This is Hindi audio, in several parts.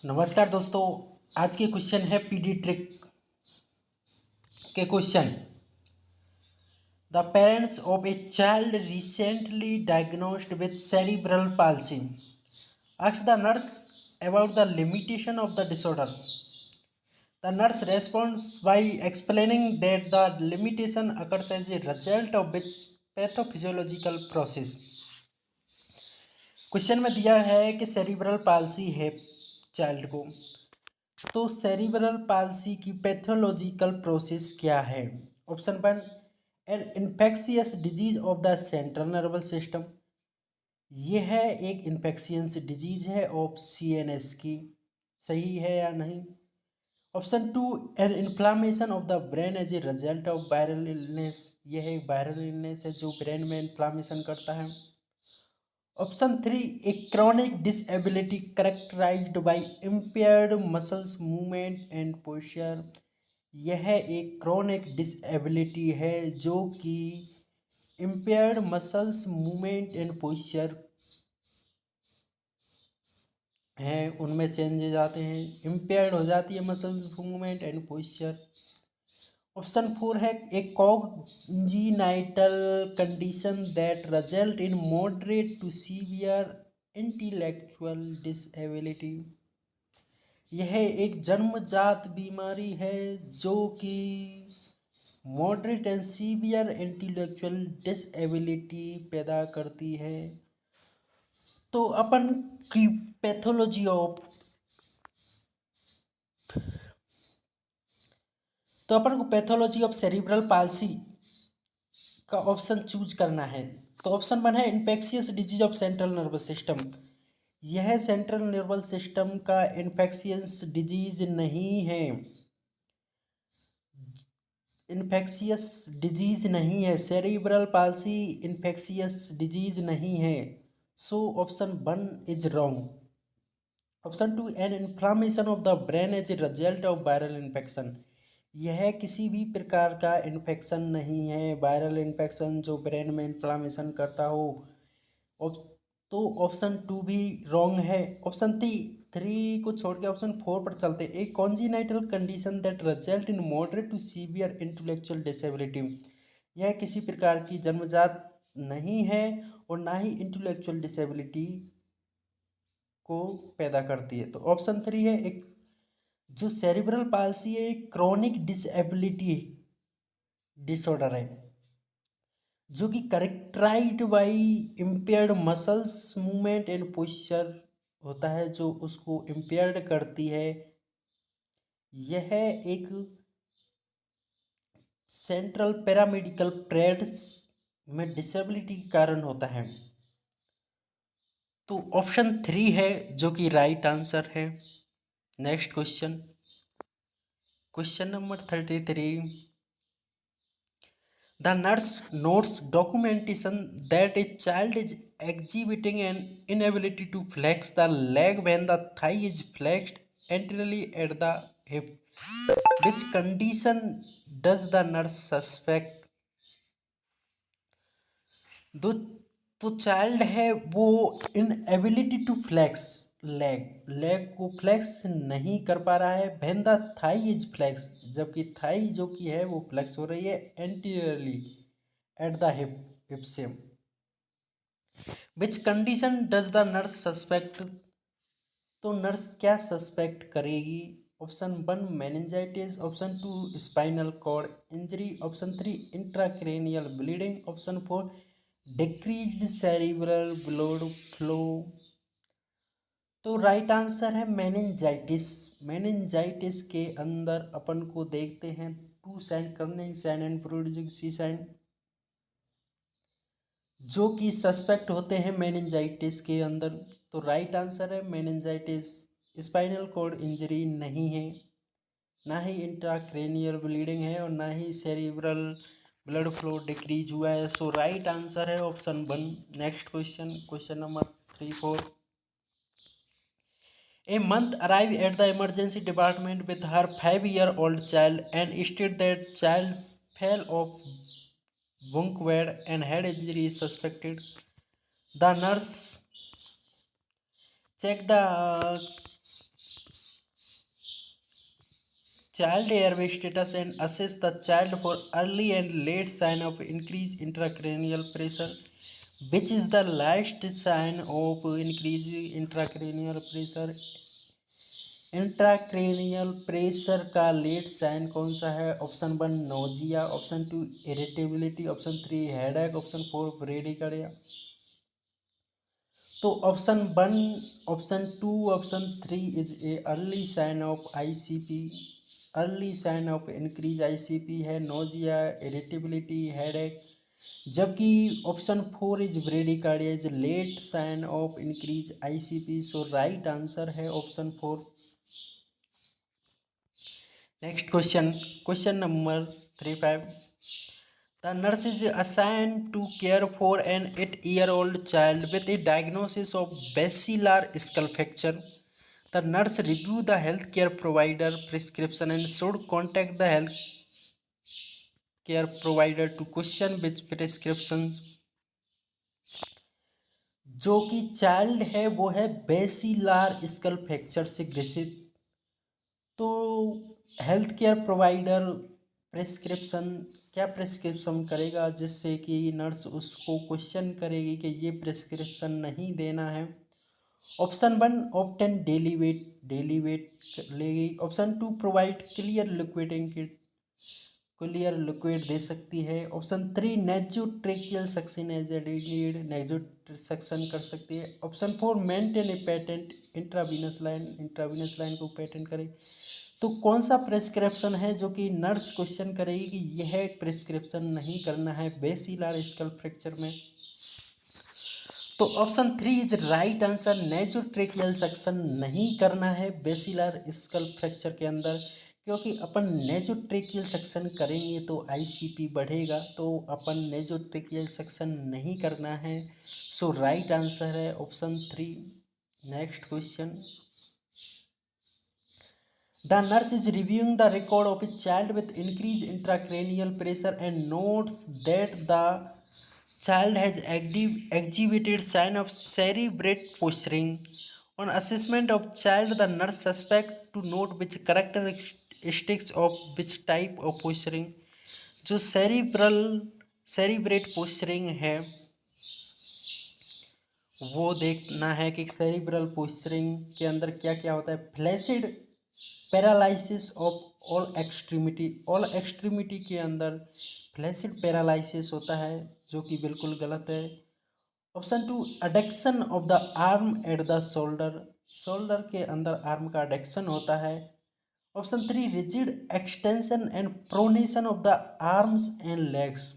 नमस्कार दोस्तों। आज के क्वेश्चन है पीडियाट्रिक के question. The parents of a child recently diagnosed with cerebral palsy asked the nurse about the limitation of the disorder. The nurse responds by explaining that the limitation occurs as a result of which pathophysiological process। Question में दिया है कि सेरिब्रल पाल्सी है चाइल्ड को, तो सेरिब्रल पाल्सी की पैथोलॉजिकल प्रोसेस क्या है। Option 1, an infectious disease of the central nervous system. यह है एक इन्फेक्शियस डिजीज है ऑफ सीएनएस की। सही है या नहीं। Option 2, an inflammation of the brain as a result of viral illness. यह एक वायरल इलनेस है जो ब्रेन में इन्फ्लामेशन करता है। Option 3, a chronic disability characterized by impaired muscles movement and posture. यह एक क्रॉनिक डिसएबिलिटी है जो कि impaired muscles movement and posture हैं, उनमें चेंजेस आते हैं, इम्पेयर्ड हो जाती है muscles movement and posture. Option 4 है a congenital condition that result in moderate to severe intellectual disability. यह एक जन्मजात बीमारी है जो कि moderate and severe intellectual disability पैदा करती है। तो अपन की पैथोलॉजी ऑफ तो अपन को पैथोलॉजी ऑफ सेरिब्रल पाल्सी का ऑप्शन चूज करना है। तो ऑप्शन 1 है infectious disease of central nervous system. यह सेंट्रल नर्वस सिस्टम का इन्फेक्शियस डिजीज नहीं है, इन्फेक्शियस डिजीज नहीं है। सेरिब्रल पाल्सी इन्फेक्शियस डिजीज नहीं है। So option 1 is wrong. Option 2, an inflammation of the brain as a result of viral infection. यह किसी भी प्रकार का इन्फेक्शन नहीं है, वायरल इन्फेक्शन जो ब्रेन में इन्फ्लामेशन करता हो। तो ऑप्शन 2 भी रॉन्ग है। ऑप्शन 3 को छोड़ के ऑप्शन 4 पर चलते। एक congenital condition that result in moderate to severe intellectual disability. यह किसी प्रकार की जन्मजात नहीं है और ना ही इंटेलेक्चुअल डिसेबिलिटी को पैदा करती है। तो ऑप्शन 3 है एक जो सेरिब्रल पाल्सी है एक क्रॉनिक डिसेबिलिटी डिसऑर्डर है जो कि characterised by impaired muscles movement and posture होता है, जो उसको इम्पेयर्ड करती है। यह एक सेंट्रल पैरामेडिकल प्रेड्स में डिसेबिलिटी के कारण होता है। तो ऑप्शन 3 है जो कि राइट आंसर है। Next question, question number 33। The nurse notes documentation that a child is exhibiting an inability to flex the leg when the thigh is flexed anteriorly at the hip. Which condition does the nurse suspect? दो तो चाइल्ड है वो इनएबिलिटी टू फ्लेक्स लेग को फ्लेक्स नहीं कर पा रहा है। When the thigh is flex, जबकि थाई जो कि है वो फ्लेक्स हो रही है एंटीरियरली एट द हिप से। Which condition does the nurse suspect? तो नर्स क्या सस्पेक्ट करेगी। Option 1 meningitis, option 2 spinal cord injury, option 3 intracranial bleeding, option 4 decreased cerebral blood flow. तो राइट आंसर है मेनिंजाइटिस। मेनिंजाइटिस के अंदर अपन को देखते हैं 2 sign, Kernig sign and producing C sign, जो कि सस्पेक्ट होते हैं मेनिंजाइटिस के अंदर। तो राइट आंसर है मेनिंजाइटिस। स्पाइनल कॉर्ड इंजरी नहीं है, ना ही इंट्राक्रेनियल ब्लीडिंग है और ना ही सेरिब्रल ब्लड फ्लो डिक्रीज हुआ है। सो राइट आंसर है option 1। Next question, question number 34। A month arrived at the emergency department with her 5-year-old child and stated that child fell off bunkward and head injury is suspected. The nurse checked the child airway status and assess the child for early and late sign of increased intracranial pressure. Which is the last sign of increased intracranial pressure? Intracranial pressure का लेट साइन कौन सा है? Option 1 nausea, option 2 irritability, option 3 headache, option 4 bradycardia. तो option 1, option 2, option 3 is a early sign of ICP. Early sign of increase ICP है नोजिया, इरिटेबिलिटी, हेडेक, जबकि option 4 is bradycardia is late sign of increase ICP. So right answer है option 4। Next question, question number 35। The nurse is assigned to care for an 8-year-old child with a diagnosis of basilar skull fracture. The nurse review the healthcare provider prescription and should contact the healthcare provider to question which prescriptions। जो कि चाइल्ड है वो है बेसिलार स्कल फ्रैक्चर से ग्रसित। तो हेल्थ केयर प्रोवाइडर क्या प्रेस्क्रिप्शन करेगा जिससे कि नर्स उसको क्वेश्चन करेगी कि ये प्रेस्क्रिप्शन नहीं देना है। ऑप्शन 1 ऑप्टेन डेली वेट लेगी। ऑप्शन 2 प्रोवाइड क्लियर लिक्विड दे सकती है। ऑप्शन 3 नेजोट्रेकियल सक्शन एज एडिड, नेजोसक्शन कर सकती है। ऑप्शन 4 मेंटेन ए पेटेंट इंट्रावीनस लाइन को पेटेंट करे। तो कौन सा प्रेस्क्रिप्शन है जो कि नर्स क्वेश्चन करेगी कि यह प्रेस्क्रिप्शन नहीं करना है बेसिलार स्कल फ्रैक्चर में? तो option 3 is right answer. Nasotracheal suction नहीं करना है बेसिलार स्कल फ्रैक्चर के अंदर, क्योंकि अपन नेजोट्रेकियल सक्शन करेंगे तो आईसीपी बढ़ेगा, तो अपन नेजोट्रेकियल सक्शन नहीं करना है। सो राइट आंसर है option 3। Next question, the nurse is reviewing the record of a child with increased intracranial pressure and notes that the child has exhibited sign of cerebrate posturing. On assessment of child, the nurse suspect to note which characteristics of which type of posturing। जो सेरिब्रेट पोस्चरिंग है वो देखना है कि सेरिब्रल पोस्चरिंग के अंदर क्या क्या होता है। Flaccid paralysis of all extremity के अंदर फ्लैसिड पैरालिसिस होता है, जो कि बिल्कुल गलत है। Option 2 adduction of the arm at the shoulder के अंदर आर्म का अडेक्शन होता है। Option 3 rigid extension and pronation of the arms and legs.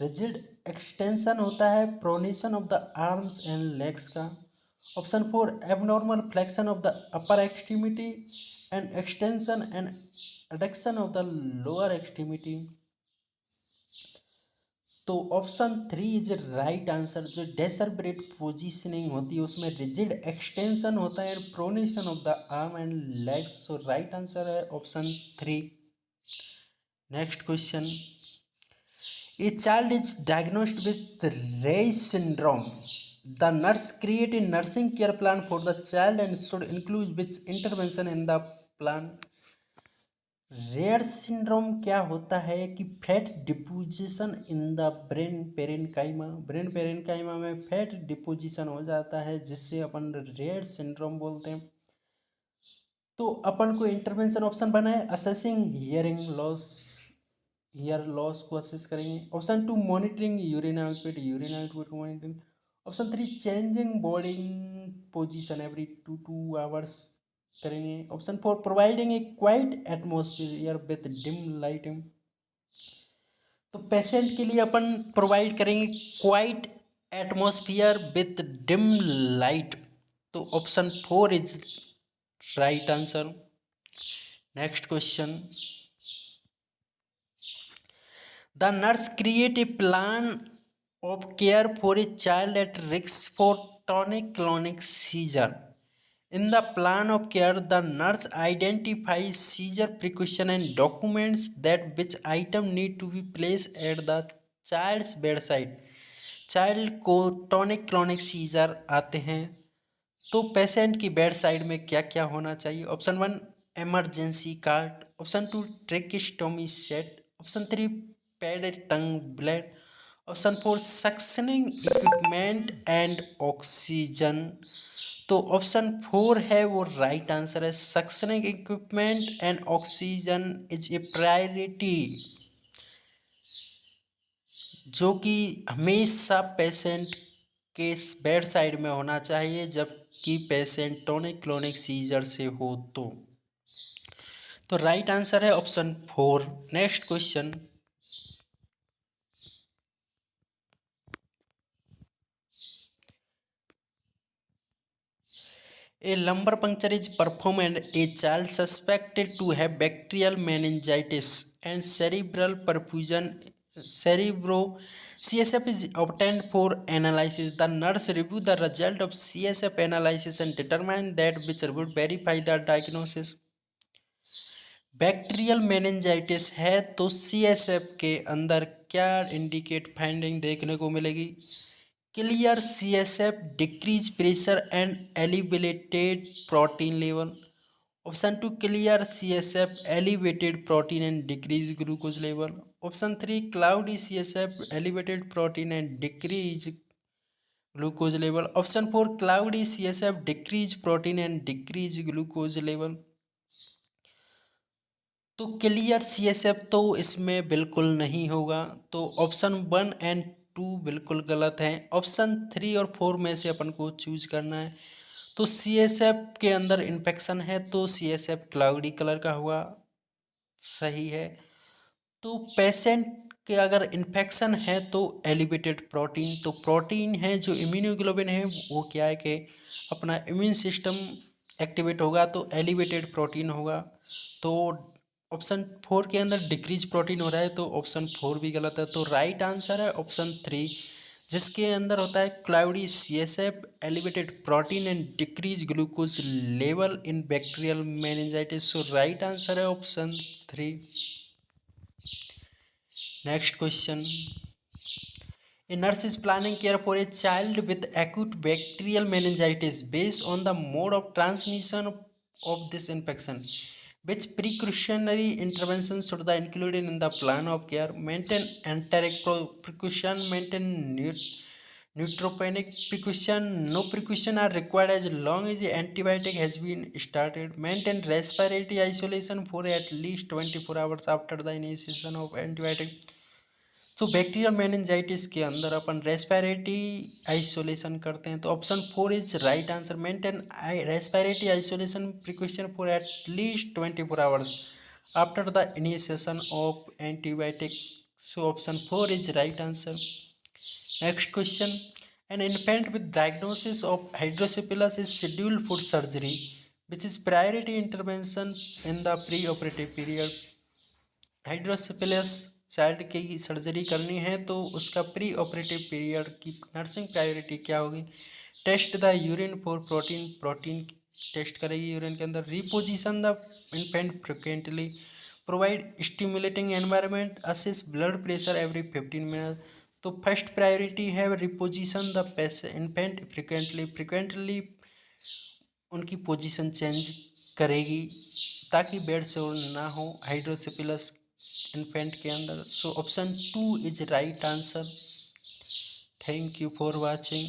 Rigid extension होता है pronation of the arms and legs का। Option 4 abnormal flexion of the upper extremity and extension and adduction of the lower extremity. तो ऑप्शन 3 इज राइट आंसर। जो डेसरब्रेट पोजीशनिंग होती है उसमें रिजिड एक्सटेंशन होता है and pronation of the arm and legs. So right answer है option 3। Next question, a child is diagnosed with Reye syndrome. The nurse create a nursing care plan for the child and should include which intervention in the plan। Rare syndrome क्या होता है कि fat deposition in the brain parenchyma में फैट डिपोजिशन हो जाता है, जिससे अपन रेयर सिंड्रोम बोलते हैं। तो अपन को इंटरवेंशन ऑप्शन बना है असेसिंग ईयर लॉस को असेस करेंगे। ऑप्शन 2 मॉनिटरिंग यूरिन आउटपुट को monitoring. Option 3 changing body position every 2 hours करेंगे। Option 4 providing a quiet atmosphere with dim lighting. तो पेशेंट के लिए अपन प्रोवाइड करेंगे quiet atmosphere with dim light. तो option 4 is right answer. Next question, the nurse create a plan of care for a child at risk for tonic-clonic seizure. In the plan of care, the nurse identifies seizure precaution and documents that which item need to be placed at the child's bedside. Child को टॉनिक क्लॉनिक सीजर आते हैं तो पेशेंट की बेड साइड में क्या क्या होना चाहिए। Option 1 emergency cart. Option 2, tracheostomy set. Option 3, padded tongue blade. Option 4, suctioning equipment and oxygen. तो ऑप्शन 4 है वो राइट आंसर है। Suctioning equipment and oxygen is a priority, जो कि हमेशा पेशेंट के बेड साइड में होना चाहिए जबकि पेशेंट टॉनिक क्लोनिक सीजर से हो तो राइट आंसर है option 4। Next question, a lumbar puncture is performed and a child suspected to have bacterial meningitis and cerebral perfusion cerebro CSF is obtained for analysis. The nurse review the result of CSF analysis and determine that which would verify the diagnosis. Bacterial meningitis है तो CSF के अंदर क्या इंडिकेट फाइंडिंग देखने को मिलेगी? Clear CSF, decrease pressure and elevated protein level. Option 2, clear CSF, elevated protein and decrease glucose level. Option 3, cloudy CSF, elevated protein and decrease glucose level. Option 4, cloudy CSF, decrease protein and decrease glucose level. तो क्लियर CSF तो इसमें बिल्कुल नहीं होगा, तो ऑप्शन 1 एंड 2 बिल्कुल गलत हैं। ऑप्शन 3 और 4 में से अपन को चूज करना है। तो CSF के अंदर इन्फेक्शन है तो CSF क्लाउडी कलर का हुआ, सही है। तो पेशेंट के अगर इन्फेक्शन है तो एलिवेटेड प्रोटीन, तो प्रोटीन है जो इम्यूनोग्लोबिन है वो क्या है कि अपना इम्यून सिस्टम एक्टिवेट होगा तो एलिवेटेड प्रोटीन होगा। तो ऑप्शन 4 के अंदर डिक्रीज प्रोटीन हो रहा है तो ऑप्शन 4 भी गलत है। तो राइट आंसर है ऑप्शन 3 जिसके अंदर होता है cloudy CSF, elevated protein and decrease glucose level in bacterial meningitis. So right answer है option 3। Next question, a nurse is planning care for a child with acute bacterial meningitis based on the mode of transmission of this infection. Which precautionary interventions should be included in the plan of care? Maintain enteric precaution, maintain neutropenic precaution, no precaution are required as long as the antibiotic has been started. Maintain respiratory isolation for at least 24 hours after the initiation of antibiotic. तो बैक्टीरियल मेनिंजाइटिस के अंदर अपन रेस्पिरेटरी आइसोलेशन करते हैं तो option 4 is right answer. Maintain respiratory isolation precaution for at least 24 hours after the initiation of antibiotic. So option 4 is right answer. Next question, an infant with diagnosis of hydrocephalus is scheduled for surgery which is priority intervention in the pre operative period. Hydrocephalus child की सर्जरी करनी है तो उसका प्री ऑपरेटिव पीरियड की नर्सिंग प्रायोरिटी क्या होगी? Test the urine for protein, protein test करेगी यूरिन के अंदर। Reposition the infant frequently, provide stimulating environment, assess blood pressure every 15 minute. तो फर्स्ट प्रायोरिटी है reposition the infant frequently, frequently उनकी पोजीशन चेंज करेगी ताकि बेड सोर ना हो हाइड्रोसिपिलस इन्फेंट के अंदर। So option 2 is right answer. Thank you for watching.